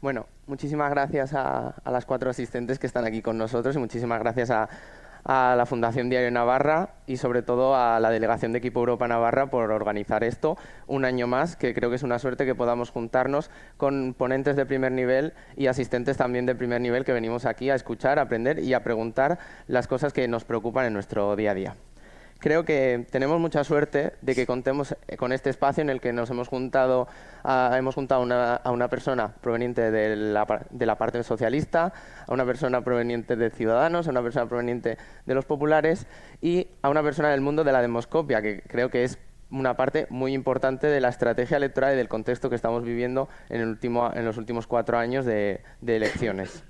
Bueno, muchísimas gracias a las 4 asistentes que están aquí con nosotros y muchísimas gracias a la Fundación Diario Navarra y sobre todo a la Delegación de Equipo Europa Navarra por organizar esto un año más, que creo que es una suerte que podamos juntarnos con ponentes de primer nivel y asistentes también de primer nivel que venimos aquí a escuchar, a aprender y a preguntar las cosas que nos preocupan en nuestro día a día. Creo que tenemos mucha suerte de que contemos con este espacio en el que nos hemos juntado a una persona proveniente de la parte socialista, a una persona proveniente de Ciudadanos, a una persona proveniente de los populares y a una persona del mundo de la demoscopia, que creo que es una parte muy importante de la estrategia electoral y del contexto que estamos viviendo en los últimos 4 años de elecciones.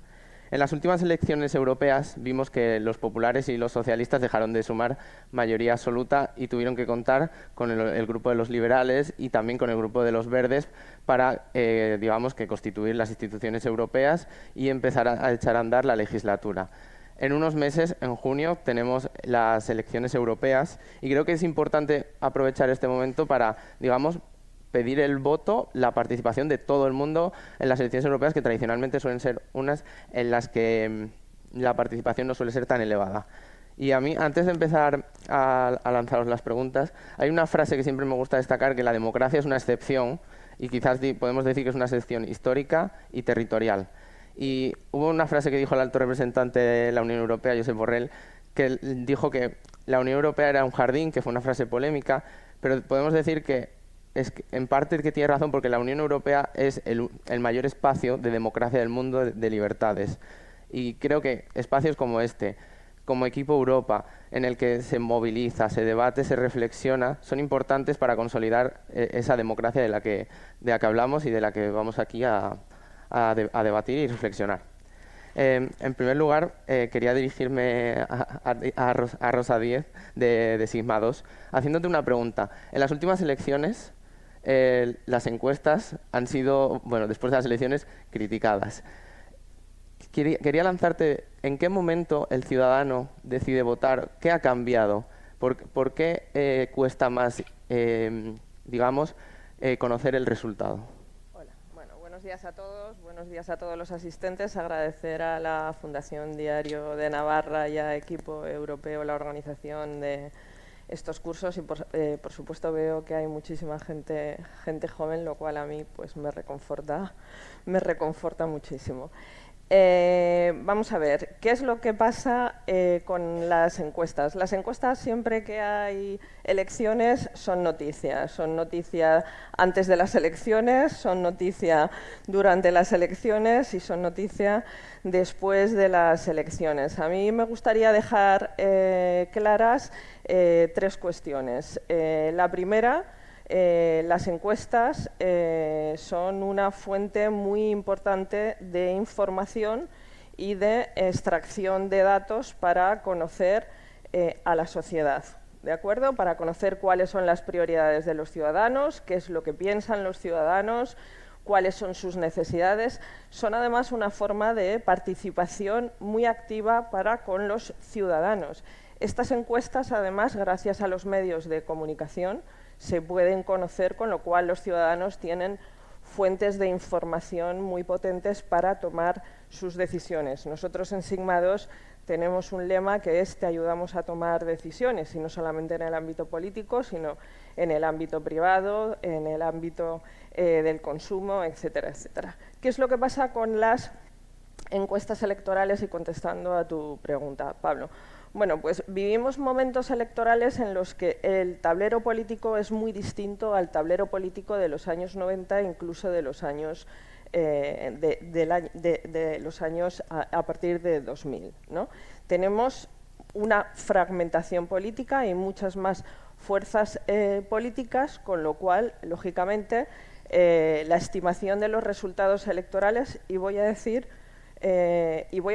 En las últimas elecciones europeas vimos que los populares y los socialistas dejaron de sumar mayoría absoluta y tuvieron que contar con el grupo de los liberales y también con el grupo de los verdes para, digamos, que constituir las instituciones europeas y empezar a echar a andar la legislatura. En unos meses, en junio, tenemos las elecciones europeas y creo que es importante aprovechar este momento para, digamos, pedir el voto, la participación de todo el mundo en las elecciones europeas, que tradicionalmente suelen ser unas en las que la participación no suele ser tan elevada. Y a mí, antes de empezar a lanzaros las preguntas, hay una frase que siempre me gusta destacar, que la democracia es una excepción, y quizás podemos decir que es una excepción histórica y territorial. Y hubo una frase que dijo el alto representante de la Unión Europea, Josep Borrell, que dijo que la Unión Europea era un jardín, que fue una frase polémica, pero podemos decir que en parte que tiene razón, porque la Unión Europea es el mayor espacio de democracia del mundo, de libertades. Y creo que espacios como este, como Equipo Europa, en el que se moviliza, se debate, se reflexiona, son importantes para consolidar esa democracia de la que hablamos y de la que vamos aquí a debatir y reflexionar. En primer lugar, quería dirigirme a Rosa Díez, de Sigma 2, haciéndote una pregunta. En las últimas elecciones, las encuestas han sido, bueno, después de las elecciones, criticadas. Quería lanzarte, ¿en qué momento el ciudadano decide votar? ¿Qué ha cambiado? ¿Por qué cuesta más, digamos, conocer el resultado? Hola, bueno, buenos días a todos, buenos días a todos los asistentes. Agradecer a la Fundación Diario de Navarra y a Equipo Europeo la organización de estos cursos y por supuesto veo que hay muchísima gente joven, lo cual a mí pues me reconforta muchísimo. Vamos a ver, ¿qué es lo que pasa con las encuestas? Las encuestas, siempre que hay elecciones, son noticia antes de las elecciones, son noticia durante las elecciones y son noticia después de las elecciones. A mí me gustaría dejar claras 3 cuestiones. La primera, las encuestas son una fuente muy importante de información y de extracción de datos para conocer a la sociedad, ¿de acuerdo? Para conocer cuáles son las prioridades de los ciudadanos, qué es lo que piensan los ciudadanos, cuáles son sus necesidades. Son además una forma de participación muy activa para con los ciudadanos. Estas encuestas, además, gracias a los medios de comunicación, se pueden conocer, con lo cual los ciudadanos tienen fuentes de información muy potentes para tomar sus decisiones. Nosotros en Sigma 2 tenemos un lema que es: te ayudamos a tomar decisiones, y no solamente en el ámbito político, sino en el ámbito privado, en el ámbito del consumo, etcétera, etcétera. ¿Qué es lo que pasa con las encuestas electorales? Y contestando a tu pregunta, Pablo. Bueno, pues vivimos momentos electorales en los que el tablero político es muy distinto al tablero político de los años 90, incluso de los años los años a partir de 2000, ¿no? Tenemos una fragmentación política y muchas más fuerzas políticas, con lo cual, lógicamente, la estimación de los resultados electorales, y voy a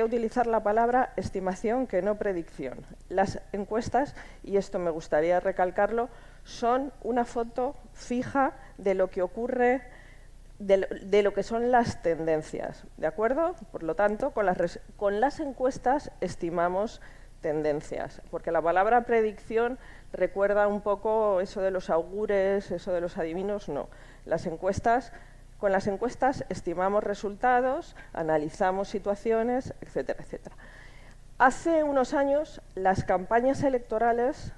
utilizar la palabra estimación, que no predicción. Las encuestas, y esto me gustaría recalcarlo, son una foto fija de lo que ocurre, de lo que son las tendencias, ¿de acuerdo? Por lo tanto, con las encuestas estimamos tendencias, porque la palabra predicción recuerda un poco eso de los augures, eso de los adivinos. No, las encuestas Con las encuestas estimamos resultados, analizamos situaciones, etcétera, etcétera. Hace unos años las campañas electorales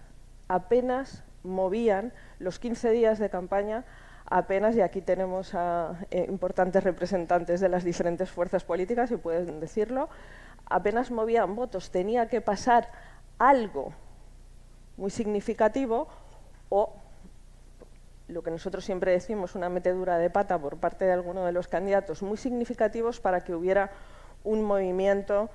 apenas movían, los 15 días de campaña apenas, y aquí tenemos a importantes representantes de las diferentes fuerzas políticas y pueden decirlo, apenas movían votos. Tenía que pasar algo muy significativo o, lo que nosotros siempre decimos, una metedura de pata por parte de alguno de los candidatos muy significativos para que hubiera un movimiento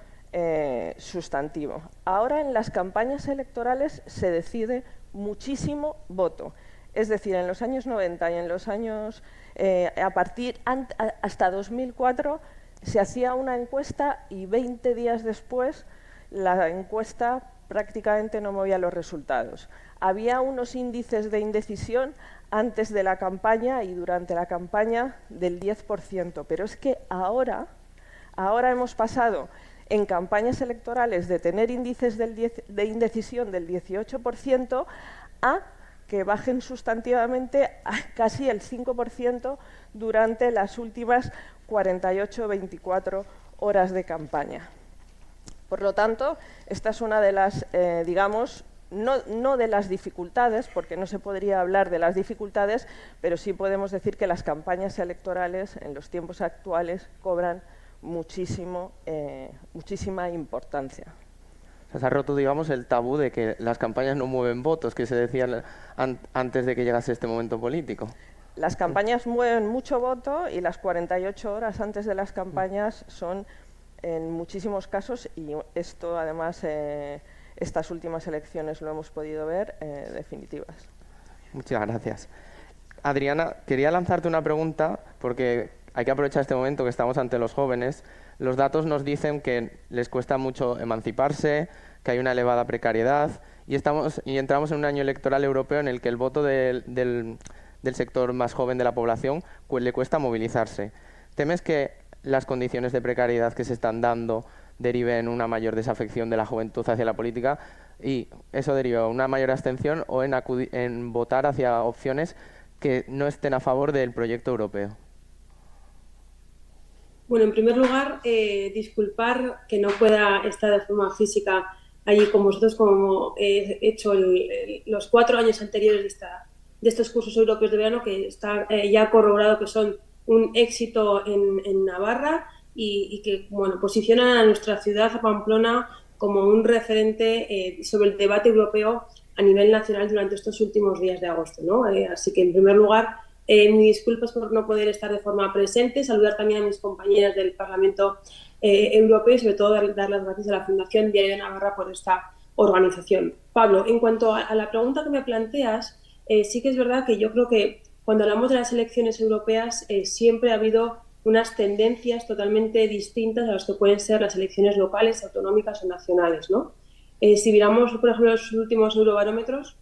sustantivo. Ahora en las campañas electorales se decide muchísimo voto. Es decir, en los años 90 y en los años hasta 2004 se hacía una encuesta y 20 días después la encuesta prácticamente no movía los resultados. Había unos índices de indecisión antes de la campaña y durante la campaña del 10%, pero es que ahora hemos pasado en campañas electorales de tener índices de indecisión del 18% a que bajen sustantivamente a casi el 5% durante las últimas 48 o 24 horas de campaña. Por lo tanto, esta es una de las, digamos, no de las dificultades, porque no se podría hablar de las dificultades, pero sí podemos decir que las campañas electorales en los tiempos actuales cobran muchísima importancia. O sea, se ha roto, digamos, el tabú de que las campañas no mueven votos, que se decía antes de que llegase este momento político. Las campañas mueven mucho voto y las 48 horas antes de las campañas son, en muchísimos casos, y esto además estas últimas elecciones lo hemos podido ver, definitivas. Muchas gracias. Adriana, quería lanzarte una pregunta porque hay que aprovechar este momento que estamos ante los jóvenes. Los datos nos dicen que les cuesta mucho emanciparse, que hay una elevada precariedad y entramos en un año electoral europeo en el que el voto del sector más joven de la población le cuesta movilizarse. ¿Temes que las condiciones de precariedad que se están dando deriven en una mayor desafección de la juventud hacia la política y eso deriva en una mayor abstención o en votar hacia opciones que no estén a favor del proyecto europeo? Bueno, en primer lugar, disculpar que no pueda estar de forma física allí con vosotros, como he hecho los 4 años anteriores de estos cursos europeos de verano, que está ya corroborado que son un éxito en Navarra y que bueno, posicionan a nuestra ciudad, a Pamplona, como un referente sobre el debate europeo a nivel nacional durante estos últimos días de agosto, ¿no? Así que, en primer lugar, mis disculpas por no poder estar de forma presente, saludar también a mis compañeras del Parlamento Europeo y sobre todo dar las gracias a la Fundación Diario de Navarra por esta organización. Pablo, en cuanto a la pregunta que me planteas, sí que es verdad que yo creo que cuando hablamos de las elecciones europeas siempre ha habido unas tendencias totalmente distintas a las que pueden ser las elecciones locales, autonómicas o nacionales, ¿no? Si miramos, por ejemplo, los últimos eurobarómetros,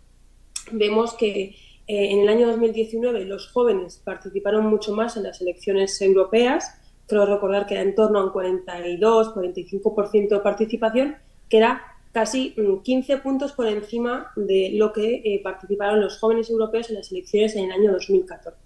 vemos que en el año 2019 los jóvenes participaron mucho más en las elecciones europeas. Creo recordar que era en torno a un 42-45% de participación, que era casi 15 puntos por encima de lo que participaron los jóvenes europeos en las elecciones en el año 2014.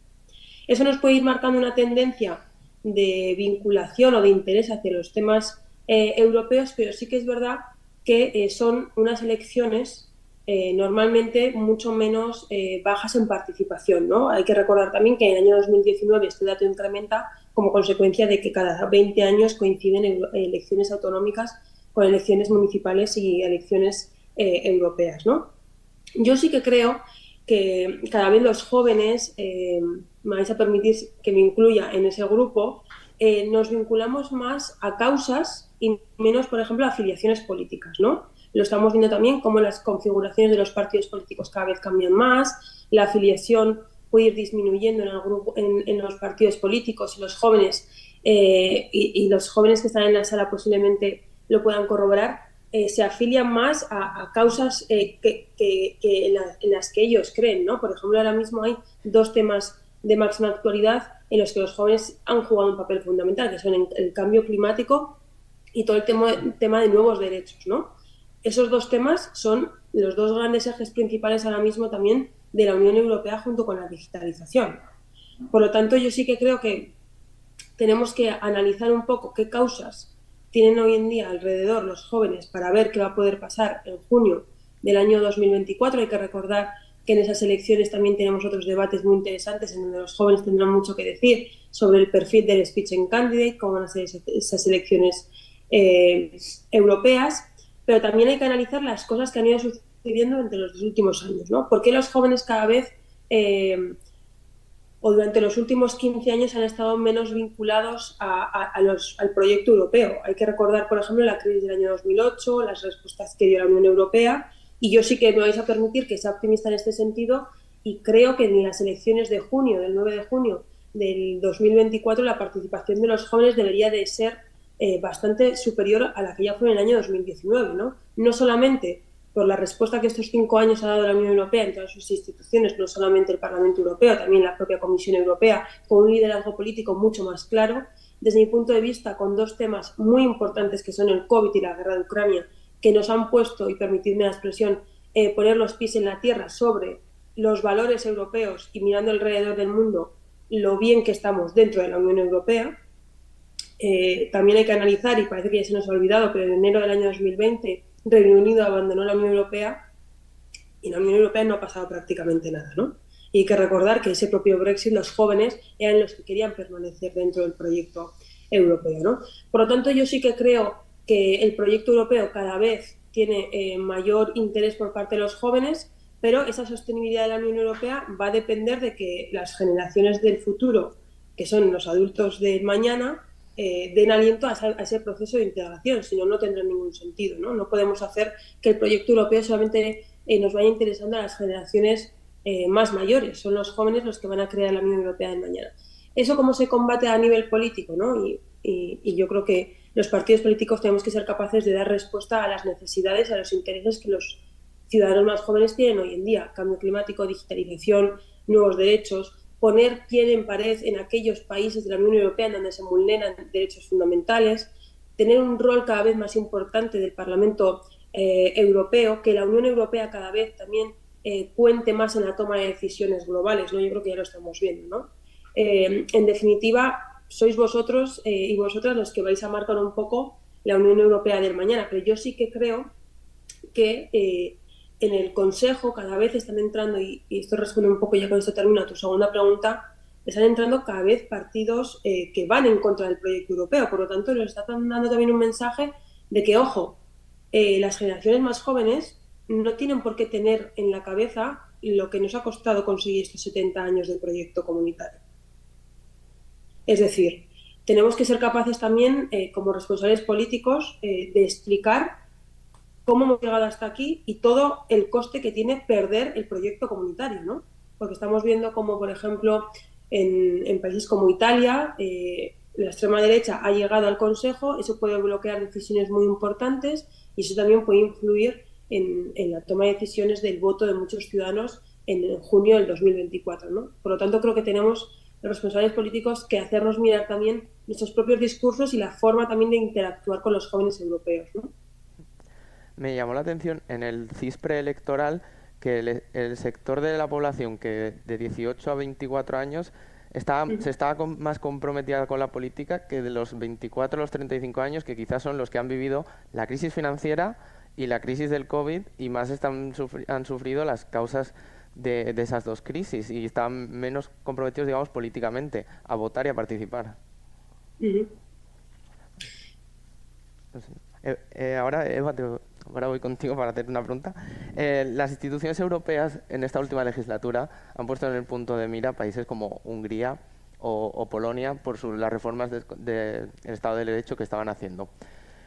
Eso nos puede ir marcando una tendencia de vinculación o de interés hacia los temas europeos, pero sí que es verdad que son unas elecciones normalmente mucho menos bajas en participación, ¿no? Hay que recordar también que en el año 2019 este dato incrementa como consecuencia de que cada 20 años coinciden elecciones autonómicas con elecciones municipales y elecciones europeas, ¿no? Yo sí que creo que cada vez los jóvenes, me vais a permitir que me incluya en ese grupo, nos vinculamos más a causas y menos, por ejemplo, a afiliaciones políticas, ¿no? Lo estamos viendo también como las configuraciones de los partidos políticos cada vez cambian más, la afiliación puede ir disminuyendo en los partidos políticos y los jóvenes, y los jóvenes que están en la sala posiblemente lo puedan corroborar, se afilian más a causas en las que ellos creen, ¿no? Por ejemplo, ahora mismo hay 2 temas de máxima actualidad en los que los jóvenes han jugado un papel fundamental, que son el cambio climático y todo el tema de nuevos derechos, ¿no? Esos 2 temas son los 2 grandes ejes principales ahora mismo también de la Unión Europea junto con la digitalización. Por lo tanto, yo sí que creo que tenemos que analizar un poco qué causas tienen hoy en día alrededor los jóvenes para ver qué va a poder pasar en junio del año 2024. Hay que recordar que en esas elecciones también tenemos otros debates muy interesantes en donde los jóvenes tendrán mucho que decir sobre el perfil del Spitzenkandidat, cómo van a ser esas elecciones europeas, pero también hay que analizar las cosas que han ido sucediendo entre los últimos años, ¿no? ¿Por qué los jóvenes cada vez o durante los últimos 15 años han estado menos vinculados al proyecto europeo? Hay que recordar, por ejemplo, la crisis del año 2008, las respuestas que dio la Unión Europea, y yo sí que me vais a permitir que sea optimista en este sentido, y creo que en las elecciones de junio, del 9 de junio del 2024, la participación de los jóvenes debería de ser bastante superior a la que ya fue en el año 2019, ¿no? No solamente por la respuesta que estos 5 años ha dado la Unión Europea en todas sus instituciones, no solamente el Parlamento Europeo, también la propia Comisión Europea, con un liderazgo político mucho más claro, desde mi punto de vista, con dos temas muy importantes que son el COVID y la guerra de Ucrania, que nos han puesto, y permitidme la expresión, poner los pies en la tierra sobre los valores europeos y mirando alrededor del mundo lo bien que estamos dentro de la Unión Europea. También hay que analizar, y parece que ya se nos ha olvidado, pero en enero del año 2020 Reino Unido abandonó la Unión Europea y en la Unión Europea no ha pasado prácticamente nada, ¿no? Y hay que recordar que ese propio Brexit, los jóvenes eran los que querían permanecer dentro del proyecto europeo, ¿no? Por lo tanto, yo sí que creo que el proyecto europeo cada vez tiene mayor interés por parte de los jóvenes, pero esa sostenibilidad de la Unión Europea va a depender de que las generaciones del futuro, que son los adultos del mañana, den aliento a ese proceso de integración, si no, no tendrá ningún sentido, ¿no? No podemos hacer que el proyecto europeo solamente nos vaya interesando a las generaciones más mayores, son los jóvenes los que van a crear la Unión Europea de mañana. ¿Eso cómo se combate a nivel político, ¿no? Y yo creo que los partidos políticos tenemos que ser capaces de dar respuesta a las necesidades, a los intereses que los ciudadanos más jóvenes tienen hoy en día: cambio climático, digitalización, nuevos derechos, poner pie en pared en aquellos países de la Unión Europea donde se vulneran derechos fundamentales, tener un rol cada vez más importante del Parlamento Europeo, que la Unión Europea cada vez también cuente más en la toma de decisiones globales, ¿no? Yo creo que ya lo estamos viendo, ¿no? En definitiva, sois vosotros y vosotras los que vais a marcar un poco la Unión Europea del mañana, pero yo sí que creo que en el Consejo cada vez están entrando, y esto responde un poco, ya con esto termino, a tu segunda pregunta, están entrando cada vez partidos que van en contra del proyecto europeo. Por lo tanto, nos está dando también un mensaje de que, ojo, las generaciones más jóvenes no tienen por qué tener en la cabeza lo que nos ha costado conseguir estos 70 años del proyecto comunitario. Es decir, tenemos que ser capaces también, como responsables políticos, de explicar cómo hemos llegado hasta aquí y todo el coste que tiene perder el proyecto comunitario, ¿no? Porque estamos viendo como, por ejemplo, en países como Italia, la extrema derecha ha llegado al Consejo, eso puede bloquear decisiones muy importantes y eso también puede influir en la toma de decisiones del voto de muchos ciudadanos en junio del 2024, ¿no? Por lo tanto, creo que tenemos los responsables políticos que hacernos mirar también nuestros propios discursos y la forma también de interactuar con los jóvenes europeos, ¿no? Me llamó la atención en el CIS preelectoral que el sector de la población que de 18 a 24 años se estaba más comprometida con la política que de los 24 a los 35 años, que quizás son los que han vivido la crisis financiera y la crisis del COVID y más han sufrido las causas de esas dos crisis y están menos comprometidos, digamos, políticamente a votar y a participar. No sé. Ahora, Eva, ahora voy contigo para hacerte una pregunta. Las instituciones europeas en esta última legislatura han puesto en el punto de mira países como Hungría o Polonia por las reformas del Estado de Derecho que estaban haciendo.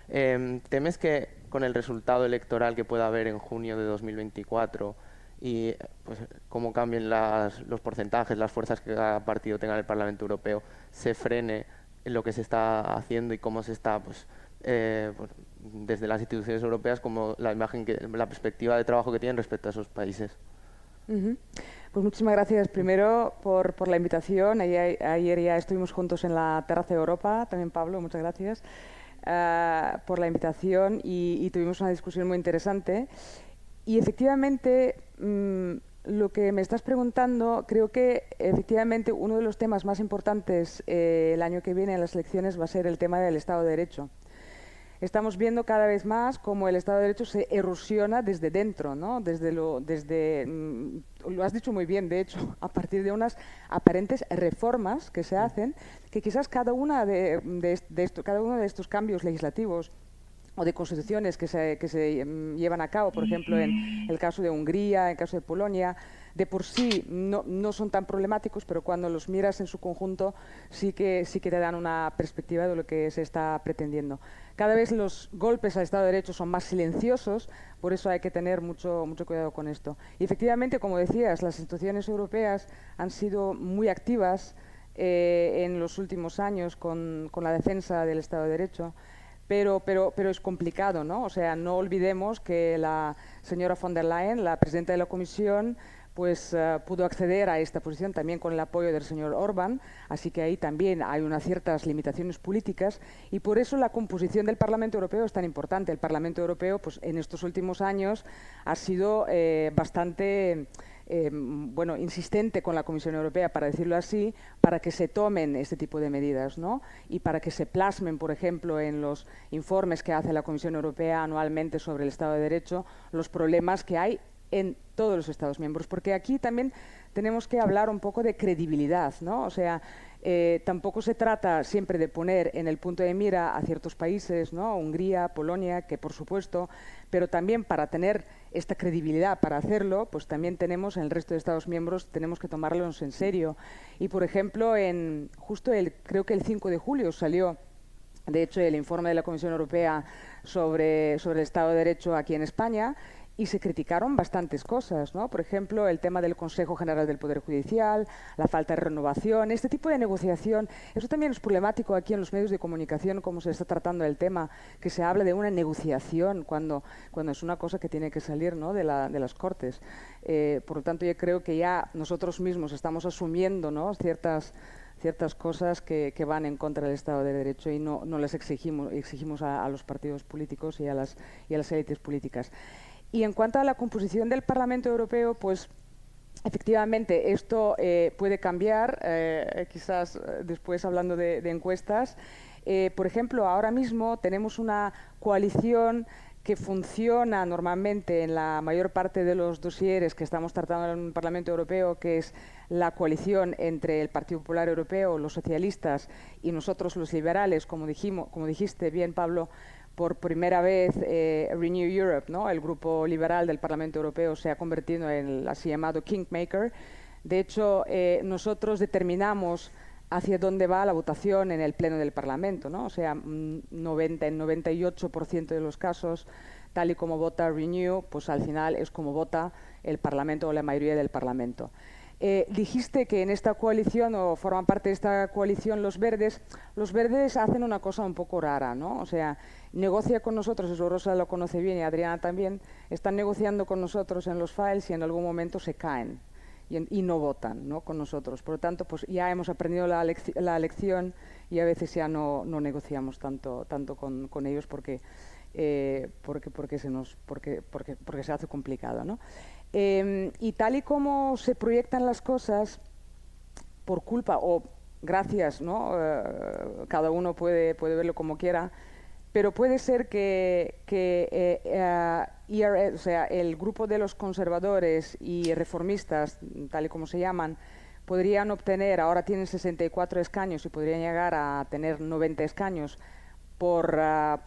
¿Temes que con el resultado electoral que pueda haber en junio de 2024 y pues, cómo cambien los porcentajes, las fuerzas que cada partido tenga en el Parlamento Europeo, se frene en lo que se está haciendo y cómo se está pues, desde las instituciones europeas, como la perspectiva de trabajo que tienen respecto a esos países? Pues muchísimas gracias primero por la invitación. Ayer ya estuvimos juntos en la Terraza de Europa, también Pablo, muchas gracias por la invitación y tuvimos una discusión muy interesante. Y efectivamente lo que me estás preguntando, creo que efectivamente uno de los temas más importantes el año que viene en las elecciones va a ser el tema del Estado de Derecho. Estamos viendo cada vez más cómo el Estado de Derecho se erosiona desde dentro, ¿no? Lo has dicho muy bien, de hecho, a partir de unas aparentes reformas que se hacen, que quizás cada uno de estos cambios legislativos o de constituciones que se llevan a cabo, por ejemplo, en el caso de Hungría, en el caso de Polonia, de por sí no son tan problemáticos, pero cuando los miras en su conjunto sí que te dan una perspectiva de lo que se está pretendiendo. Cada vez los golpes al Estado de Derecho son más silenciosos, por eso hay que tener mucho cuidado con esto. Y efectivamente, como decías, las instituciones europeas han sido muy activas en los últimos años con la defensa del Estado de Derecho. Pero es complicado, ¿no? O sea, no olvidemos que la señora von der Leyen, la presidenta de la Comisión, pues pudo acceder a esta posición también con el apoyo del señor Orbán, así que ahí también hay unas ciertas limitaciones políticas y por eso la composición del Parlamento Europeo es tan importante. El Parlamento Europeo, pues en estos últimos años ha sido bastante insistente con la Comisión Europea, para decirlo así, para que se tomen este tipo de medidas, ¿no? Y para que se plasmen, por ejemplo, en los informes que hace la Comisión Europea anualmente sobre el Estado de Derecho, los problemas que hay en todos los Estados miembros, porque aquí también tenemos que hablar un poco de credibilidad, ¿no? O sea, tampoco se trata siempre de poner en el punto de mira a ciertos países, ¿no? Hungría, Polonia, que por supuesto, pero también para tener esta credibilidad para hacerlo, pues también tenemos en el resto de Estados miembros, tenemos que tomarlos en serio. Y por ejemplo, creo que el 5 de julio salió, de hecho, el informe de la Comisión Europea sobre el Estado de Derecho aquí en España, y se criticaron bastantes cosas, ¿no? Por ejemplo, el tema del Consejo General del Poder Judicial, la falta de renovación, este tipo de negociación. Eso también es problemático aquí en los medios de comunicación, cómo se está tratando el tema, que se habla de una negociación cuando es una cosa que tiene que salir, ¿no? de las Cortes. Por lo tanto, yo creo que ya nosotros mismos estamos asumiendo, ¿no? ciertas cosas que van en contra del Estado de Derecho y no las exigimos a los partidos políticos y a las élites políticas. Y en cuanto a la composición del Parlamento Europeo, pues efectivamente esto puede cambiar, quizás después hablando de encuestas. Por ejemplo, ahora mismo tenemos una coalición que funciona normalmente en la mayor parte de los dosieres que estamos tratando en el Parlamento Europeo, que es la coalición entre el Partido Popular Europeo, los socialistas y nosotros los liberales, como dijiste bien, Pablo. Por primera vez, Renew Europe, ¿no? El grupo liberal del Parlamento Europeo, se ha convertido en el así llamado Kingmaker. De hecho, nosotros determinamos hacia dónde va la votación en el Pleno del Parlamento, ¿no? O sea, en 98% de los casos, tal y como vota Renew, pues al final es como vota el Parlamento o la mayoría del Parlamento. Dijiste que en esta coalición, o forman parte de esta coalición, los verdes hacen una cosa un poco rara, ¿no? O sea, negocia con nosotros, eso Rosa lo conoce bien y Adriana también, están negociando con nosotros en los files y en algún momento se caen y no votan, ¿no? con nosotros. Por lo tanto, pues ya hemos aprendido la lección y a veces ya no negociamos tanto con ellos porque se hace complicado, ¿no? Y tal y como se proyectan las cosas, por culpa o gracias, ¿no? Cada uno puede verlo como quiera, pero puede ser que o sea, el grupo de los conservadores y reformistas, tal y como se llaman, podrían obtener, ahora tienen 64 escaños y podrían llegar a tener 90 escaños por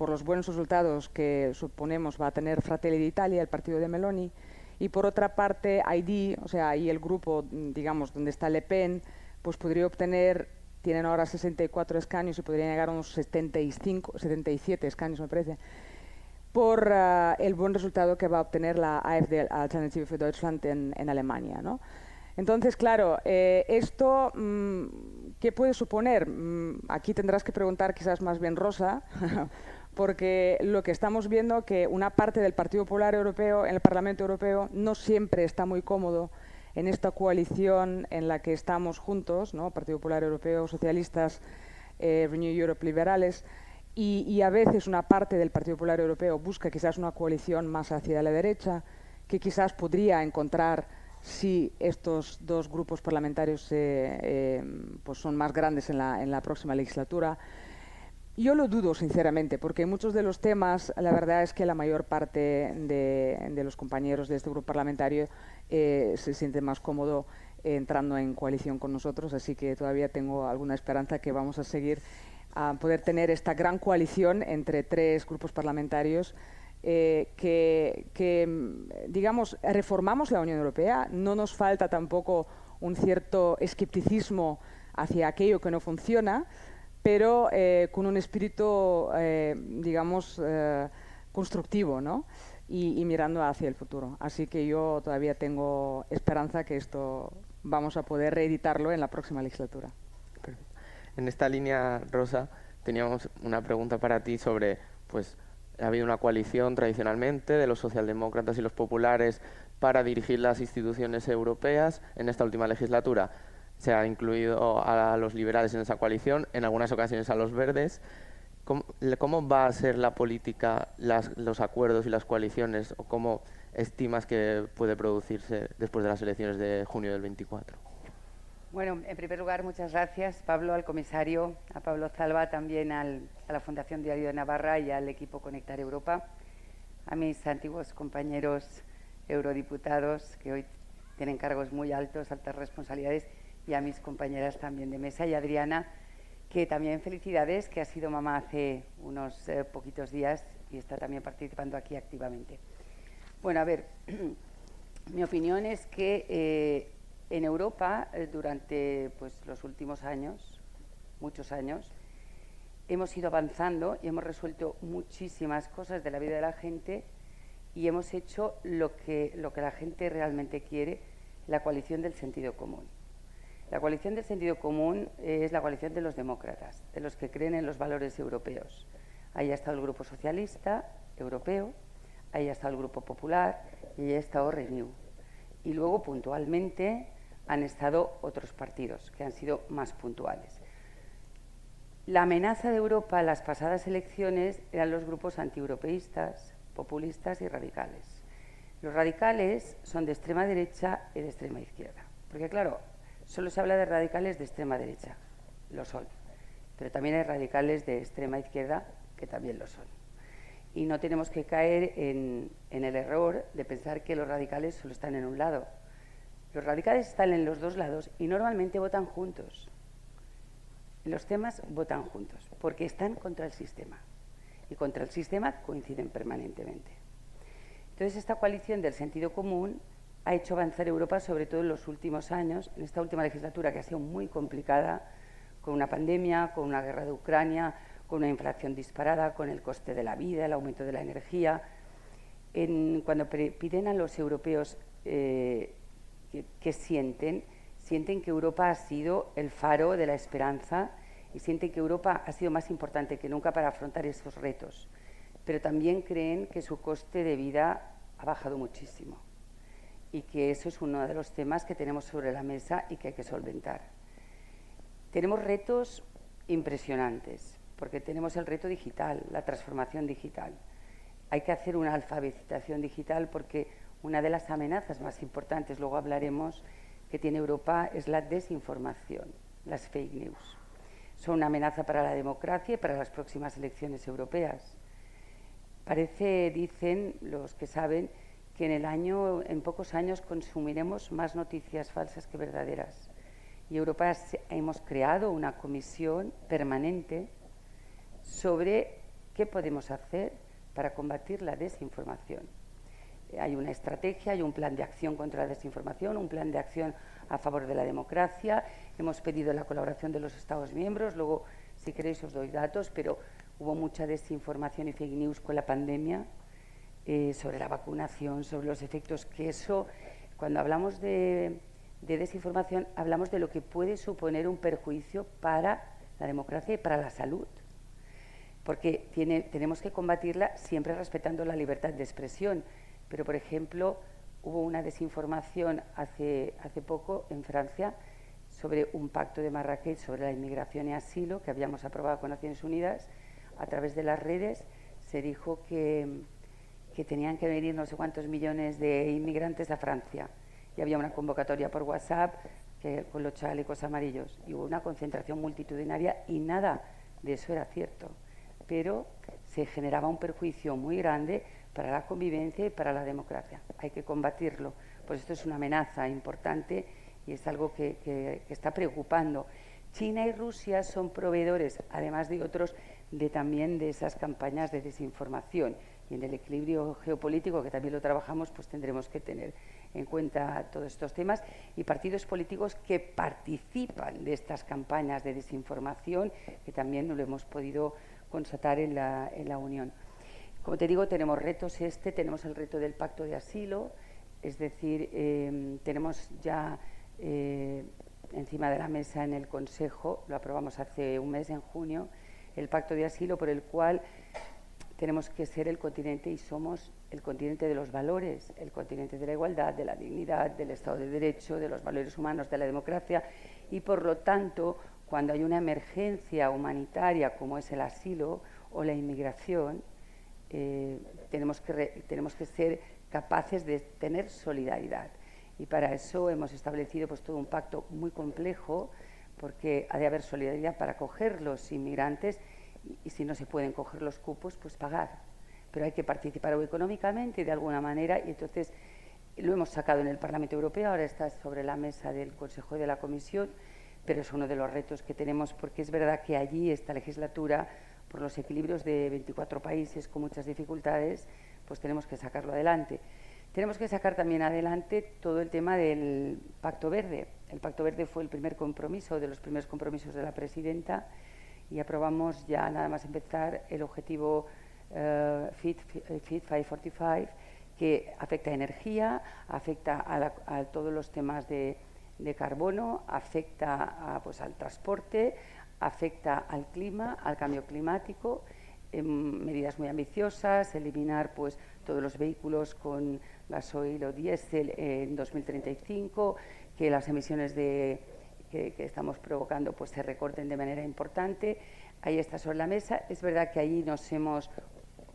los buenos resultados que suponemos va a tener Fratelli d'Italia, el partido de Meloni. Y por otra parte, ID, o sea, ahí el grupo, digamos, donde está Le Pen, pues podría obtener, tienen ahora 64 escaños y podrían llegar a unos 77 escaños, me parece, por el buen resultado que va a obtener la AfD, Alternative für Deutschland, en Alemania, ¿no? Entonces, claro, esto, ¿qué puede suponer? Aquí tendrás que preguntar quizás más bien Rosa, porque lo que estamos viendo que una parte del Partido Popular Europeo en el Parlamento Europeo no siempre está muy cómodo en esta coalición en la que estamos juntos, ¿no? Partido Popular Europeo, socialistas, Renew Europe, liberales, y a veces una parte del Partido Popular Europeo busca quizás una coalición más hacia la derecha, que quizás podría encontrar si estos dos grupos parlamentarios pues son más grandes en la próxima legislatura. Yo lo dudo, sinceramente, porque muchos de los temas, la verdad es que la mayor parte de los compañeros de este grupo parlamentario se siente más cómodo entrando en coalición con nosotros, así que todavía tengo alguna esperanza que vamos a seguir a poder tener esta gran coalición entre tres grupos parlamentarios digamos, reformamos la Unión Europea. No nos falta tampoco un cierto escepticismo hacia aquello que no funciona, pero con un espíritu, digamos, constructivo, ¿no? Y mirando hacia el futuro. Así que yo todavía tengo esperanza que esto vamos a poder reeditarlo en la próxima legislatura. Perfecto. En esta línea, Rosa, teníamos una pregunta para ti sobre, pues, ha habido una coalición tradicionalmente de los socialdemócratas y los populares para dirigir las instituciones europeas en esta última legislatura. Se ha incluido a los liberales en esa coalición, en algunas ocasiones a los verdes. ¿Cómo va a ser la política, los acuerdos y las coaliciones, o cómo estimas que puede producirse después de las elecciones de junio del 24? Bueno, en primer lugar, muchas gracias, Pablo, al comisario, a Pablo Zalba, también a la Fundación Diario de Navarra y al equipo Conectar Europa, a mis antiguos compañeros eurodiputados que hoy tienen cargos muy altos, altas responsabilidades, y a mis compañeras también de mesa, y a Adriana, que también felicidades, que ha sido mamá hace unos poquitos días y está también participando aquí activamente. Bueno, a ver, mi opinión es que en Europa, durante los últimos años, muchos años, hemos ido avanzando y hemos resuelto muchísimas cosas de la vida de la gente y hemos hecho lo que la gente realmente quiere, la coalición del sentido común. La coalición del sentido común es la coalición de los demócratas, de los que creen en los valores europeos. Ahí ha estado el Grupo Socialista Europeo, ahí ha estado el Grupo Popular y ahí ha estado Renew. Y luego, puntualmente, han estado otros partidos que han sido más puntuales. La amenaza de Europa en las pasadas elecciones eran los grupos antieuropeístas, populistas y radicales. Los radicales son de extrema derecha y de extrema izquierda. Porque, claro, solo se habla de radicales de extrema derecha, lo son. Pero también hay radicales de extrema izquierda que también lo son. Y no tenemos que caer en el error de pensar que los radicales solo están en un lado. Los radicales están en los dos lados y normalmente votan juntos. En los temas votan juntos, porque están contra el sistema. Y contra el sistema coinciden permanentemente. Entonces, esta coalición del sentido común ha hecho avanzar Europa, sobre todo en los últimos años, en esta última legislatura que ha sido muy complicada, con una pandemia, con una guerra de Ucrania, con una inflación disparada, con el coste de la vida, el aumento de la energía. Cuando piden a los europeos que sienten que Europa ha sido el faro de la esperanza y sienten que Europa ha sido más importante que nunca para afrontar estos retos, pero también creen que su coste de vida ha bajado muchísimo y que eso es uno de los temas que tenemos sobre la mesa y que hay que solventar. Tenemos retos impresionantes, porque tenemos el reto digital, la transformación digital. Hay que hacer una alfabetización digital porque una de las amenazas más importantes, luego hablaremos, que tiene Europa es la desinformación, las fake news. Son una amenaza para la democracia y para las próximas elecciones europeas. Dicen los que saben, que en pocos años consumiremos más noticias falsas que verdaderas. Y Europa hemos creado una comisión permanente sobre qué podemos hacer para combatir la desinformación. Hay una estrategia, hay un plan de acción contra la desinformación, un plan de acción a favor de la democracia. Hemos pedido la colaboración de los Estados miembros, luego, si queréis, os doy datos, pero hubo mucha desinformación y fake news con la pandemia sobre la vacunación, sobre los efectos que eso, cuando hablamos de desinformación, hablamos de lo que puede suponer un perjuicio para la democracia y para la salud. Porque tenemos que combatirla siempre respetando la libertad de expresión. Pero, por ejemplo, hubo una desinformación hace poco en Francia sobre un pacto de Marrakech sobre la inmigración y asilo que habíamos aprobado con Naciones Unidas. A través de las redes se dijo que tenían que venir no sé cuántos millones de inmigrantes a Francia y había una convocatoria por WhatsApp con los chalecos amarillos y hubo una concentración multitudinaria y nada de eso era cierto, pero se generaba un perjuicio muy grande para la convivencia y para la democracia. Hay que combatirlo, pues esto es una amenaza importante y es algo que está preocupando. China y Rusia son proveedores, además de otros, también de esas campañas de desinformación, y en el equilibrio geopolítico, que también lo trabajamos, pues tendremos que tener en cuenta todos estos temas, y partidos políticos que participan de estas campañas de desinformación, que también lo hemos podido constatar en la Unión. Como te digo, tenemos retos tenemos el reto del pacto de asilo, es decir, tenemos ya encima de la mesa en el Consejo, lo aprobamos hace un mes, en junio, el pacto de asilo por el cual tenemos que ser el continente, y somos el continente de los valores, el continente de la igualdad, de la dignidad, del Estado de Derecho, de los valores humanos, de la democracia, y por lo tanto, cuando hay una emergencia humanitaria como es el asilo o la inmigración, tenemos que ser capaces de tener solidaridad. Y para eso hemos establecido pues todo un pacto muy complejo, porque ha de haber solidaridad para acoger los inmigrantes, y si no se pueden coger los cupos, pues pagar. Pero hay que participar económicamente de alguna manera, y entonces lo hemos sacado en el Parlamento Europeo, ahora está sobre la mesa del Consejo y de la Comisión, pero es uno de los retos que tenemos, porque es verdad que allí esta legislatura, por los equilibrios de 24 países con muchas dificultades, pues tenemos que sacarlo adelante. Tenemos que sacar también adelante todo el tema del Pacto Verde. El Pacto Verde fue el primer compromiso, de los primeros compromisos de la presidenta, y aprobamos ya nada más empezar el objetivo Fit 545, que afecta a energía, afecta a todos los temas de carbono, afecta pues al transporte, afecta al clima, al cambio climático, medidas muy ambiciosas, eliminar pues todos los vehículos con gasoil o diésel en 2035, que las emisiones que estamos provocando pues se recorten de manera importante. Ahí está sobre la mesa. Es verdad que ahí nos hemos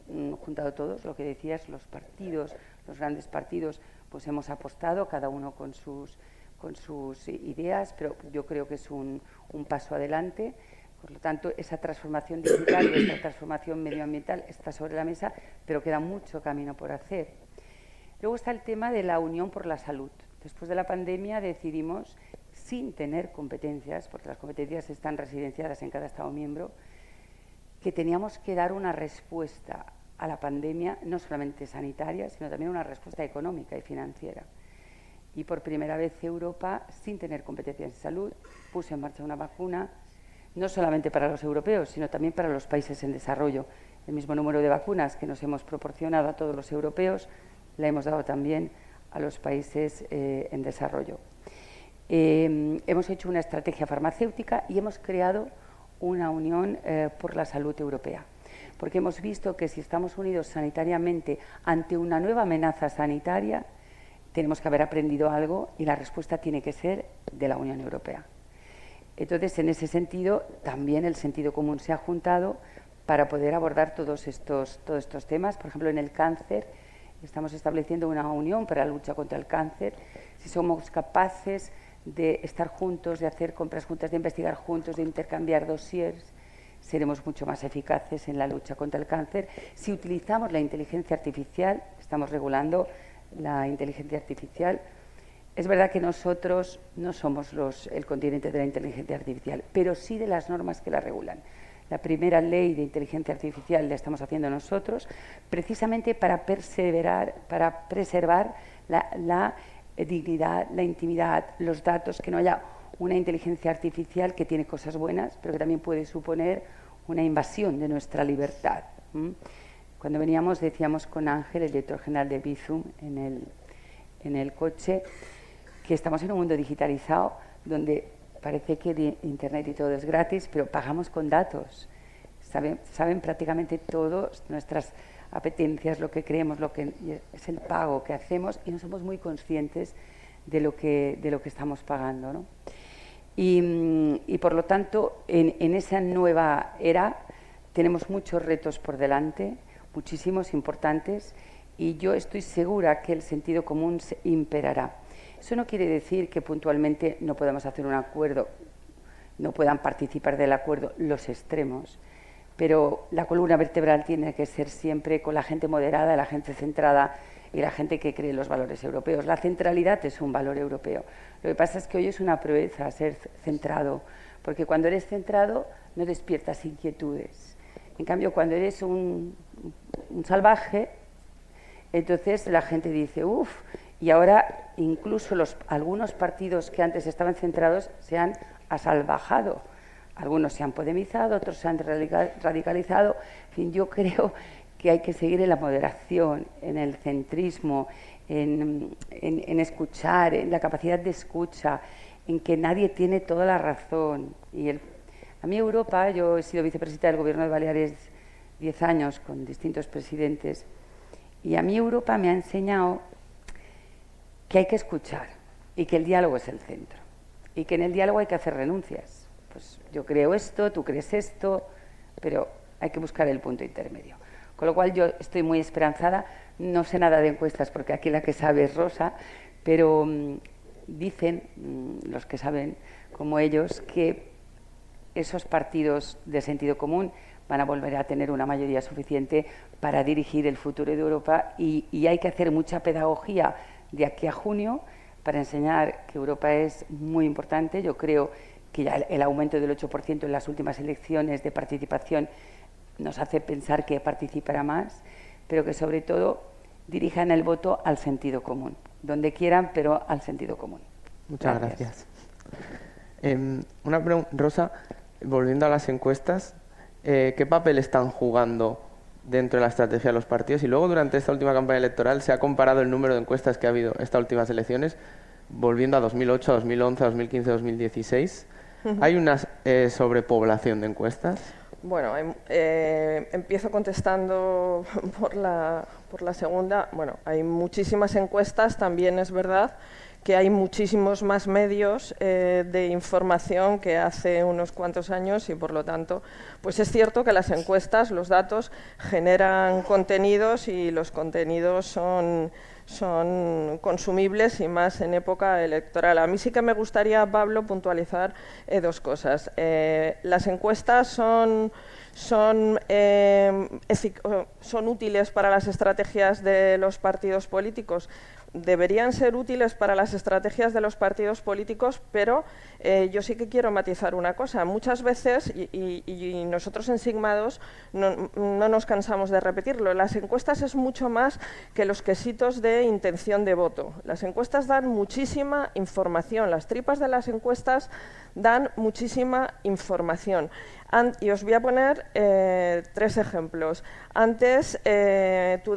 juntado todos, lo que decías, los partidos, los grandes partidos, pues hemos apostado, cada uno con sus ideas, pero yo creo que es un paso adelante. Por lo tanto, esa transformación digital y esta transformación medioambiental está sobre la mesa, pero queda mucho camino por hacer. Luego está el tema de la Unión por la Salud. Después de la pandemia decidimos, sin tener competencias, porque las competencias están residenciadas en cada Estado miembro, que teníamos que dar una respuesta a la pandemia, no solamente sanitaria, sino también una respuesta económica y financiera. Y por primera vez Europa, sin tener competencias en salud, puso en marcha una vacuna, no solamente para los europeos, sino también para los países en desarrollo. El mismo número de vacunas que nos hemos proporcionado a todos los europeos, la hemos dado también a los países en desarrollo. Hemos hecho una estrategia farmacéutica y hemos creado una unión por la salud europea, porque hemos visto que si estamos unidos sanitariamente ante una nueva amenaza sanitaria, tenemos que haber aprendido algo, y la respuesta tiene que ser de la Unión Europea. Entonces, en ese sentido, también el sentido común se ha juntado para poder abordar todos estos temas. Por ejemplo, en el cáncer, estamos estableciendo una unión para la lucha contra el cáncer. Si somos capaces de estar juntos, de hacer compras juntas, de investigar juntos, de intercambiar dossiers, seremos mucho más eficaces en la lucha contra el cáncer. Si utilizamos la inteligencia artificial, estamos regulando la inteligencia artificial. Es verdad que nosotros no somos el continente de la inteligencia artificial, pero sí de las normas que la regulan. La primera ley de inteligencia artificial la estamos haciendo nosotros, precisamente para preservar la dignidad, la intimidad, los datos, que no haya una inteligencia artificial que tiene cosas buenas, pero que también puede suponer una invasión de nuestra libertad. Cuando veníamos decíamos con Ángel, el director general de Bizum, en el coche, que estamos en un mundo digitalizado donde parece que Internet y todo es gratis, pero pagamos con datos. Saben prácticamente todas nuestras apetencias, lo que creemos, lo que es el pago que hacemos, y no somos muy conscientes de lo que estamos pagando, ¿no? Y por lo tanto, en esa nueva era tenemos muchos retos por delante, muchísimos importantes, y yo estoy segura que el sentido común imperará. Eso no quiere decir que puntualmente no podamos hacer un acuerdo, no puedan participar del acuerdo los extremos, pero la columna vertebral tiene que ser siempre con la gente moderada, la gente centrada y la gente que cree en los valores europeos. La centralidad es un valor europeo. Lo que pasa es que hoy es una proeza ser centrado, porque cuando eres centrado no despiertas inquietudes. En cambio, cuando eres un salvaje, entonces la gente dice, uff, y ahora incluso algunos partidos que antes estaban centrados se han asalvajado. Algunos se han podemizado, otros se han radicalizado. En fin, yo creo que hay que seguir en la moderación, en el centrismo, en escuchar, en la capacidad de escucha, en que nadie tiene toda la razón. A mí Europa, yo he sido vicepresidenta del Gobierno de Baleares 10 años con distintos presidentes, y a mí Europa me ha enseñado que hay que escuchar y que el diálogo es el centro y que en el diálogo hay que hacer renuncias. Pues yo creo esto, tú crees esto, pero hay que buscar el punto intermedio. Con lo cual yo estoy muy esperanzada, no sé nada de encuestas porque aquí la que sabe es Rosa, pero dicen los que saben, como ellos, que esos partidos de sentido común van a volver a tener una mayoría suficiente para dirigir el futuro de Europa y hay que hacer mucha pedagogía de aquí a junio para enseñar que Europa es muy importante. Yo creo que ya el aumento del 8% en las últimas elecciones de participación nos hace pensar que participará más, pero que sobre todo dirijan el voto al sentido común, donde quieran, pero al sentido común. Muchas gracias. Una pregunta, Rosa, volviendo a las encuestas, ¿qué papel están jugando dentro de la estrategia de los partidos? Y luego, durante esta última campaña electoral, se ha comparado el número de encuestas que ha habido estas últimas elecciones, volviendo a 2008, a 2011, a 2015, a 2016. ¿Hay una sobrepoblación de encuestas? Bueno, empiezo contestando por la segunda. Bueno, hay muchísimas encuestas, también es verdad que hay muchísimos más medios de información que hace unos cuantos años y, por lo tanto, pues es cierto que las encuestas, los datos, generan contenidos y los contenidos son consumibles y más en época electoral. A mí sí que me gustaría, Pablo, puntualizar dos cosas. Las encuestas son útiles para las estrategias de los partidos políticos. Deberían ser útiles para las estrategias de los partidos políticos, pero yo sí que quiero matizar una cosa. Muchas veces, y nosotros en Sigma 2 no nos cansamos de repetirlo, las encuestas es mucho más que los quesitos de intención de voto. Las encuestas dan muchísima información, las tripas de las encuestas dan muchísima información. Y os voy a poner 3 ejemplos. Antes tú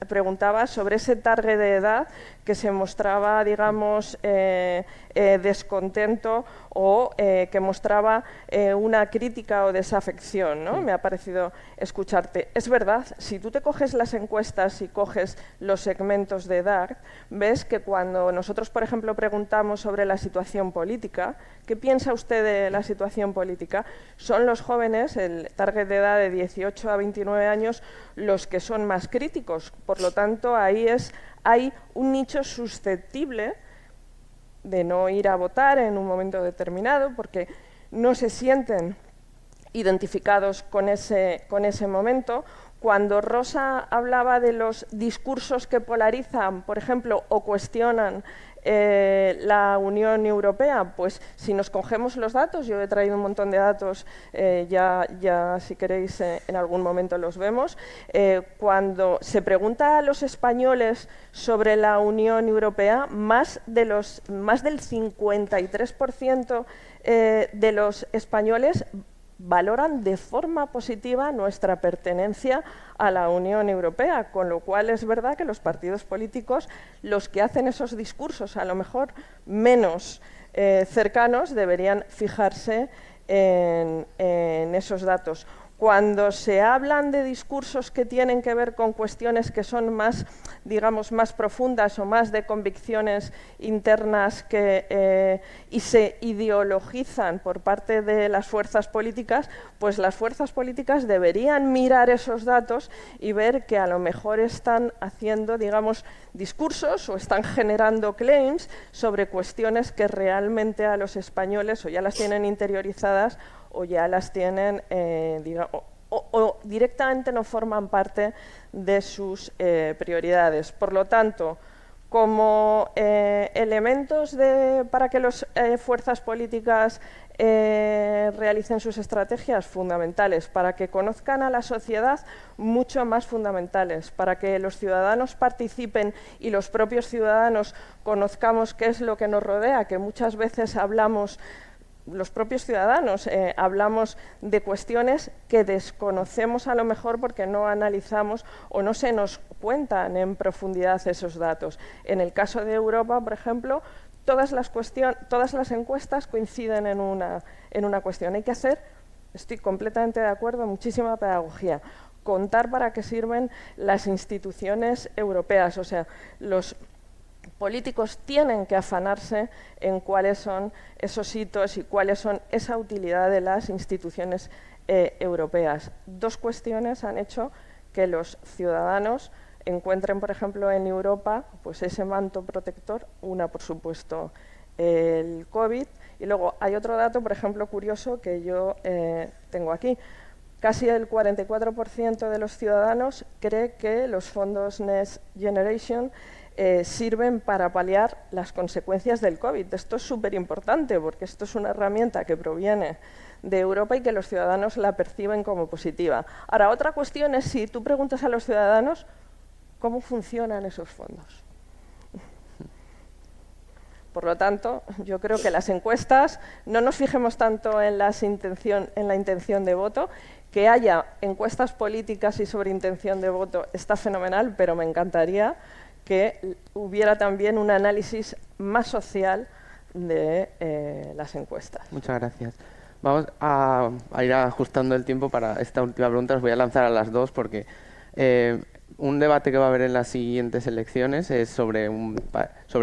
preguntabas sobre ese target de edad que se mostraba, digamos, descontento o que mostraba una crítica o desafección, ¿no? Sí. Me ha parecido escucharte. Es verdad, si tú te coges las encuestas y coges los segmentos de edad, ves que cuando nosotros, por ejemplo, preguntamos sobre la situación política, ¿qué piensa usted de la situación política? Son los jóvenes, el target de edad de 18 a 29 años, los que son más críticos. Por lo tanto, hay un nicho susceptible de no ir a votar en un momento determinado porque no se sienten identificados con ese momento. Cuando Rosa hablaba de los discursos que polarizan, por ejemplo, o cuestionan la Unión Europea, pues si nos cogemos los datos, yo he traído un montón de datos, ya si queréis en algún momento los vemos, cuando se pregunta a los españoles sobre la Unión Europea, más del 53% de los españoles valoran de forma positiva nuestra pertenencia a la Unión Europea, con lo cual es verdad que los partidos políticos, los que hacen esos discursos a lo mejor menos cercanos, deberían fijarse en esos datos. Cuando se hablan de discursos que tienen que ver con cuestiones que son más, digamos, más profundas o más de convicciones internas y se ideologizan por parte de las fuerzas políticas, pues las fuerzas políticas deberían mirar esos datos y ver que a lo mejor están haciendo, digamos, discursos o están generando claims sobre cuestiones que realmente a los españoles o ya las tienen interiorizadas o ya las tienen, o directamente no forman parte de sus prioridades. Por lo tanto, como elementos para que las fuerzas políticas realicen sus estrategias fundamentales, para que conozcan a la sociedad mucho más fundamentales, para que los ciudadanos participen y los propios ciudadanos conozcamos qué es lo que nos rodea, que muchas veces hablamos, los propios ciudadanos, hablamos de cuestiones que desconocemos a lo mejor porque no analizamos o no se nos cuentan en profundidad esos datos. En el caso de Europa, por ejemplo, todas las encuestas coinciden en una cuestión. Hay que hacer, estoy completamente de acuerdo, muchísima pedagogía. Contar para qué sirven las instituciones europeas, o sea, los políticos tienen que afanarse en cuáles son esos hitos y cuáles son esa utilidad de las instituciones europeas. Dos cuestiones han hecho que los ciudadanos encuentren, por ejemplo, en Europa, pues ese manto protector. Una, por supuesto, el COVID. Y luego hay otro dato, por ejemplo, curioso que yo tengo aquí. Casi el 44% de los ciudadanos cree que los fondos Next Generation sirven para paliar las consecuencias del COVID. Esto es súper importante porque esto es una herramienta que proviene de Europa y que los ciudadanos la perciben como positiva. Ahora, otra cuestión es si tú preguntas a los ciudadanos cómo funcionan esos fondos. Por lo tanto, yo creo que las encuestas, no nos fijemos tanto en la intención de voto. Que haya encuestas políticas y sobre intención de voto está fenomenal, pero me encantaría que hubiera también un análisis más social de las encuestas. Muchas gracias. Vamos a ir ajustando el tiempo para esta última pregunta. Os voy a lanzar a las dos porque un debate que va a haber en las siguientes elecciones es sobre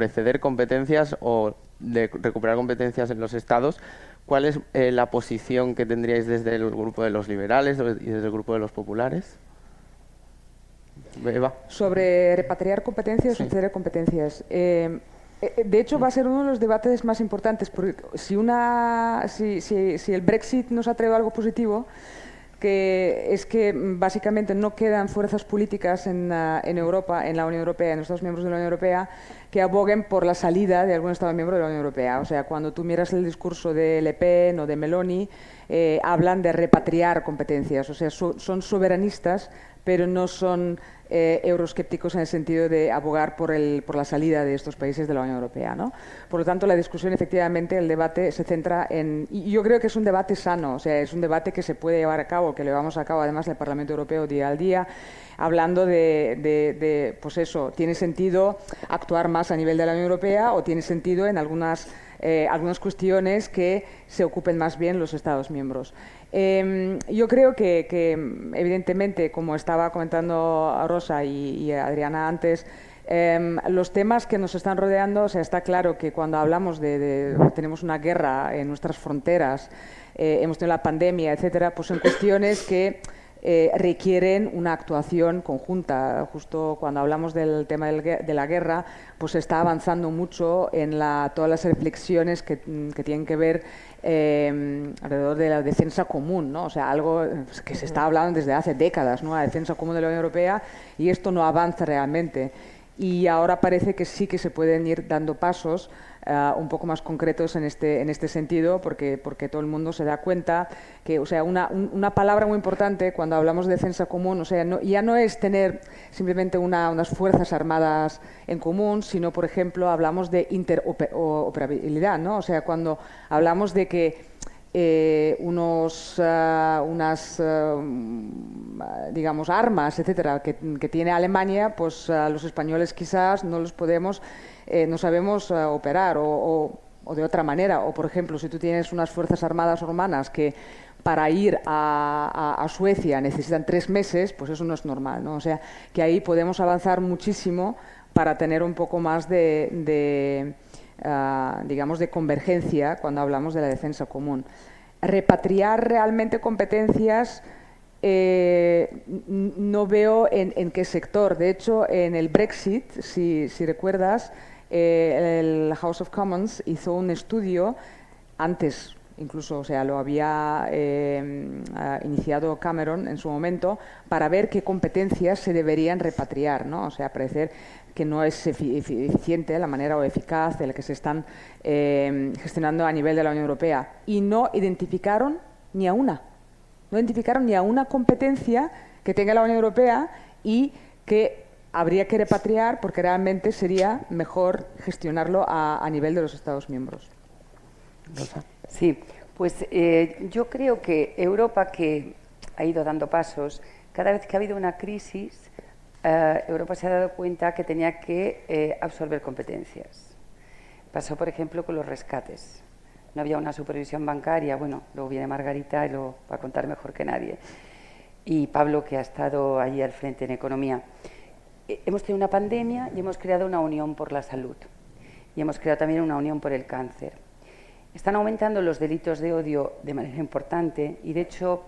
ceder competencias o de recuperar competencias en los estados. ¿Cuál es la posición que tendríais desde el grupo de los liberales y desde el grupo de los populares? Eva. Sobre repatriar competencias o ceder competencias. De hecho, va a ser uno de los debates más importantes, porque si el Brexit nos ha traído algo positivo, que es que básicamente no quedan fuerzas políticas en Europa, en la Unión Europea, en los Estados miembros de la Unión Europea, que aboguen por la salida de algún Estado miembro de la Unión Europea. O sea, cuando tú miras el discurso de Le Pen o de Meloni, hablan de repatriar competencias. O sea, son soberanistas, pero no son euroescépticos en el sentido de abogar por la salida de estos países de la Unión Europea, ¿no? Por lo tanto, la discusión, efectivamente, el debate se centra en... Y yo creo que es un debate sano, o sea, es un debate que se puede llevar a cabo, que lo llevamos a cabo además en el Parlamento Europeo día al día, hablando de pues eso, ¿tiene sentido actuar más a nivel de la Unión Europea o tiene sentido en algunas cuestiones que se ocupen más bien los Estados miembros? Yo creo que evidentemente, como estaba comentando a Rosa y Adriana antes, los temas que nos están rodeando, o sea, está claro que cuando hablamos tenemos una guerra en nuestras fronteras, hemos tenido la pandemia, etcétera, pues son cuestiones que requieren una actuación conjunta. Justo cuando hablamos del tema de la guerra, pues se está avanzando mucho en todas las reflexiones que tienen que ver alrededor de la defensa común, ¿no? O sea, algo que se está hablando desde hace décadas, ¿no? La defensa común de la Unión Europea, y esto no avanza realmente. Y ahora parece que sí que se pueden ir dando pasos un poco más concretos en este sentido, porque todo el mundo se da cuenta que, o sea, una palabra muy importante cuando hablamos de defensa común, o sea, ya no es tener simplemente unas fuerzas armadas en común, sino, por ejemplo, hablamos de interoperabilidad, ¿no? O sea, cuando hablamos de que digamos, armas, etcétera, que tiene Alemania, pues los españoles quizás no sabemos operar o de otra manera. O, por ejemplo, si tú tienes unas fuerzas armadas romanas que para ir a Suecia necesitan 3 meses, pues eso no es normal, ¿no? O sea, que ahí podemos avanzar muchísimo para tener un poco más digamos, de convergencia cuando hablamos de la defensa común. Repatriar realmente competencias no veo en qué sector. De hecho, en el Brexit, si recuerdas, el House of Commons hizo un estudio antes, incluso, o sea, lo había iniciado Cameron en su momento, para ver qué competencias se deberían repatriar, ¿no? O sea, parecer que no es eficiente la manera o eficaz de la que se están gestionando a nivel de la Unión Europea. Y no identificaron ni a una. No identificaron ni a una competencia que tenga la Unión Europea y que habría que repatriar porque realmente sería mejor gestionarlo a nivel de los Estados miembros. Sí, pues yo creo que Europa, que ha ido dando pasos, cada vez que ha habido una crisis, Europa se ha dado cuenta que tenía que absorber competencias. Pasó, por ejemplo, con los rescates. No había una supervisión bancaria, bueno, luego viene Margarita y lo va a contar mejor que nadie. Y Pablo, que ha estado allí al frente en economía. Hemos tenido una pandemia y hemos creado una unión por la salud. Y hemos creado también una unión por el cáncer. Están aumentando los delitos de odio de manera importante y, de hecho,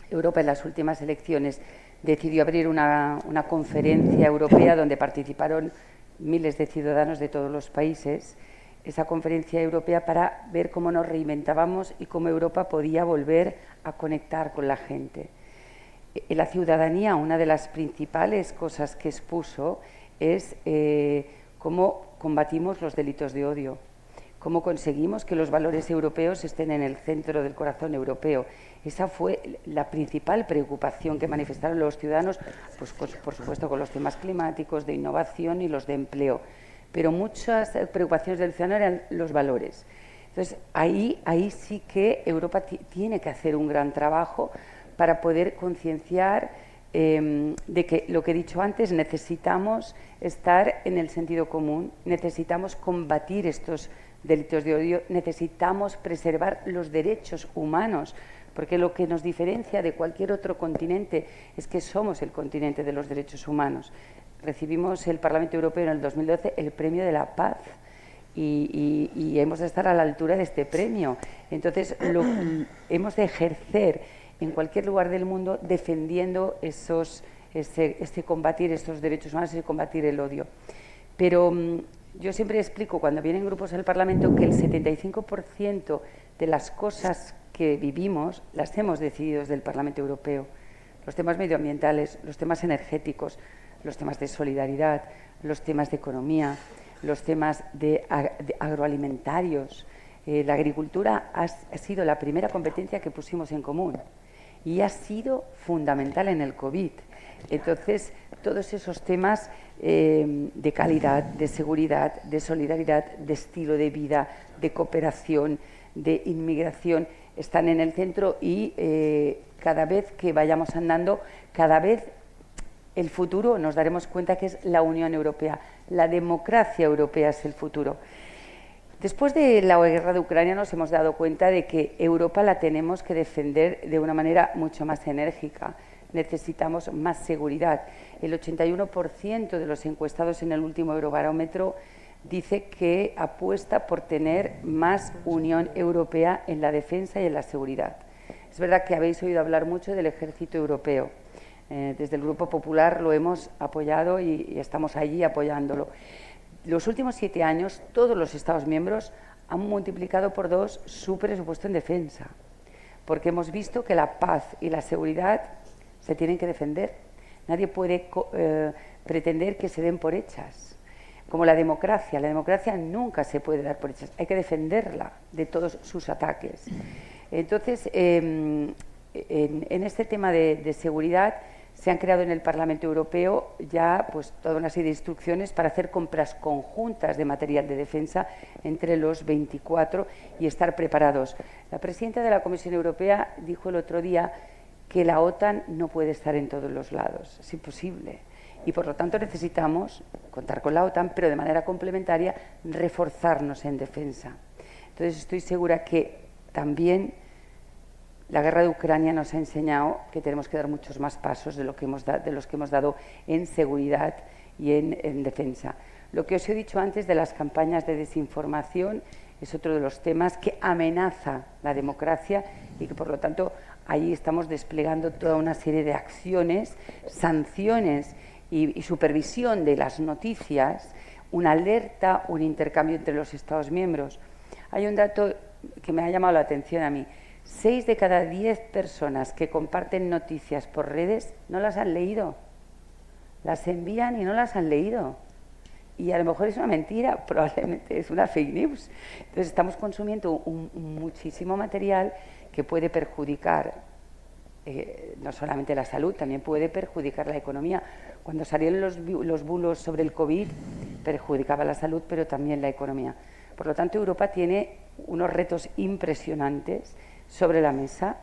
Europa en las últimas elecciones decidió abrir una conferencia europea donde participaron miles de ciudadanos de todos los países, esa conferencia europea para ver cómo nos reinventábamos y cómo Europa podía volver a conectar con la gente. La ciudadanía, una de las principales cosas que expuso es cómo combatimos los delitos de odio, cómo conseguimos que los valores europeos estén en el centro del corazón europeo. Esa fue la principal preocupación que manifestaron los ciudadanos, pues por supuesto con los temas climáticos, de innovación y los de empleo. Pero muchas preocupaciones del ciudadano eran los valores. Entonces, ahí sí que Europa tiene que hacer un gran trabajo para poder concienciar de que, lo que he dicho antes, necesitamos estar en el sentido común, necesitamos combatir estos delitos de odio, necesitamos preservar los derechos humanos, porque lo que nos diferencia de cualquier otro continente es que somos el continente de los derechos humanos. Recibimos el Parlamento Europeo en el 2012 el Premio de la Paz y hemos de estar a la altura de este premio. Entonces, hemos de ejercer en cualquier lugar del mundo defendiendo combatir estos derechos humanos y combatir el odio. Pero yo siempre explico cuando vienen grupos al Parlamento que el 75% de las cosas que vivimos las hemos decidido desde el Parlamento Europeo. Los temas medioambientales, los temas energéticos, los temas de solidaridad, los temas de economía, los temas de agroalimentarios. La agricultura ha sido la primera competencia que pusimos en común y ha sido fundamental en el COVID. Entonces, todos esos temas de calidad, de seguridad, de solidaridad, de estilo de vida, de cooperación, de inmigración, están en el centro y cada vez que vayamos andando, cada vez el futuro nos daremos cuenta que es la Unión Europea, la democracia europea es el futuro. Después de la guerra de Ucrania nos hemos dado cuenta de que Europa la tenemos que defender de una manera mucho más enérgica. Necesitamos más seguridad. El 81% de los encuestados en el último Eurobarómetro dice que apuesta por tener más Unión Europea en la defensa y en la seguridad. Es verdad que habéis oído hablar mucho del ejército europeo. Desde el Grupo Popular lo hemos apoyado y estamos allí apoyándolo. Los últimos 7 años, todos los Estados miembros han multiplicado por 2 su presupuesto en defensa, porque hemos visto que la paz y la seguridad se tienen que defender. Nadie puede pretender que se den por hechas. Como la democracia nunca se puede dar por hechas, hay que defenderla de todos sus ataques. Entonces, en este tema de seguridad se han creado en el Parlamento Europeo ya pues toda una serie de instrucciones para hacer compras conjuntas de material de defensa entre los 24 y estar preparados. La presidenta de la Comisión Europea dijo el otro día que la OTAN no puede estar en todos los lados, es imposible. Y por lo tanto necesitamos contar con la OTAN, pero de manera complementaria reforzarnos en defensa. Entonces estoy segura que también La guerra de Ucrania nos ha enseñado que tenemos que dar muchos más pasos de los que hemos dado en seguridad y en defensa. Lo que os he dicho antes de las campañas de desinformación es otro de los temas que amenaza la democracia y que, por lo tanto, ahí estamos desplegando toda una serie de acciones, sanciones y supervisión de las noticias, una alerta, un intercambio entre los Estados miembros. Hay un dato que me ha llamado la atención a mí. 6 de cada 10 personas que comparten noticias por redes no las han leído. Las envían y no las han leído. Y a lo mejor es una mentira, probablemente es una fake news. Entonces estamos consumiendo muchísimo material que puede perjudicar no solamente la salud, también puede perjudicar la economía. Cuando salieron los bulos sobre el COVID, perjudicaba la salud, pero también la economía. Por lo tanto, Europa tiene unos retos impresionantes sobre la mesa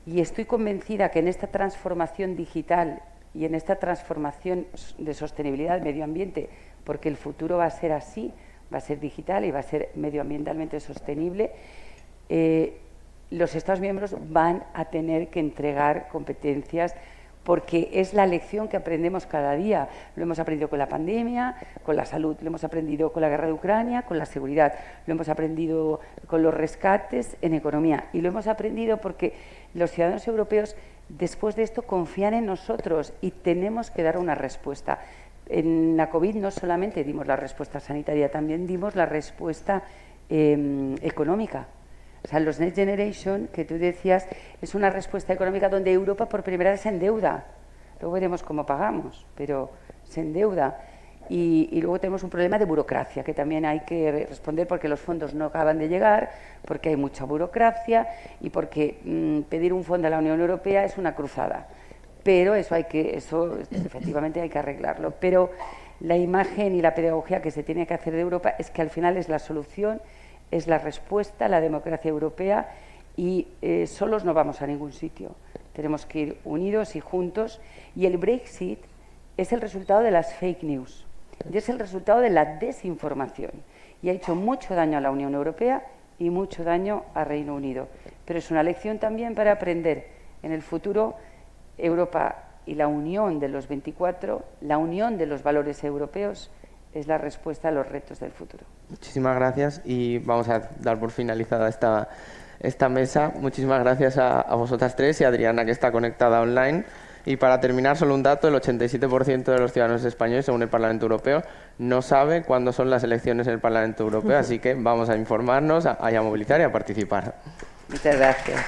y estoy convencida que en esta transformación digital y en esta transformación de sostenibilidad del medio ambiente, porque el futuro va a ser así, va a ser digital y va a ser medioambientalmente sostenible, los Estados miembros van a tener que entregar competencias porque es la lección que aprendemos cada día. Lo hemos aprendido con la pandemia, con la salud, lo hemos aprendido con la guerra de Ucrania, con la seguridad, lo hemos aprendido con los rescates en economía y lo hemos aprendido porque los ciudadanos europeos después de esto confían en nosotros y tenemos que dar una respuesta. En la COVID no solamente dimos la respuesta sanitaria, también dimos la respuesta económica. O sea, los Next Generation, que tú decías, es una respuesta económica donde Europa por primera vez se endeuda. Luego veremos cómo pagamos, pero se endeuda. Y luego tenemos un problema de burocracia, que también hay que responder porque los fondos no acaban de llegar, porque hay mucha burocracia y porque pedir un fondo a la Unión Europea es una cruzada. Pero eso efectivamente hay que arreglarlo. Pero la imagen y la pedagogía que se tiene que hacer de Europa es que al final es la solución, es la respuesta a la democracia europea y solos no vamos a ningún sitio. Tenemos que ir unidos y juntos y el Brexit es el resultado de las fake news y es el resultado de la desinformación y ha hecho mucho daño a la Unión Europea y mucho daño a Reino Unido. Pero es una lección también para aprender. En el futuro, Europa y la unión de los 24, la unión de los valores europeos es la respuesta a los retos del futuro. Muchísimas gracias y vamos a dar por finalizada esta mesa. Muchísimas gracias a vosotras tres y a Adriana, que está conectada online. Y para terminar, solo un dato: el 87% de los ciudadanos españoles, según el Parlamento Europeo, no sabe cuándo son las elecciones en el Parlamento Europeo, así que vamos a informarnos, a movilizar y a participar. Muchas gracias.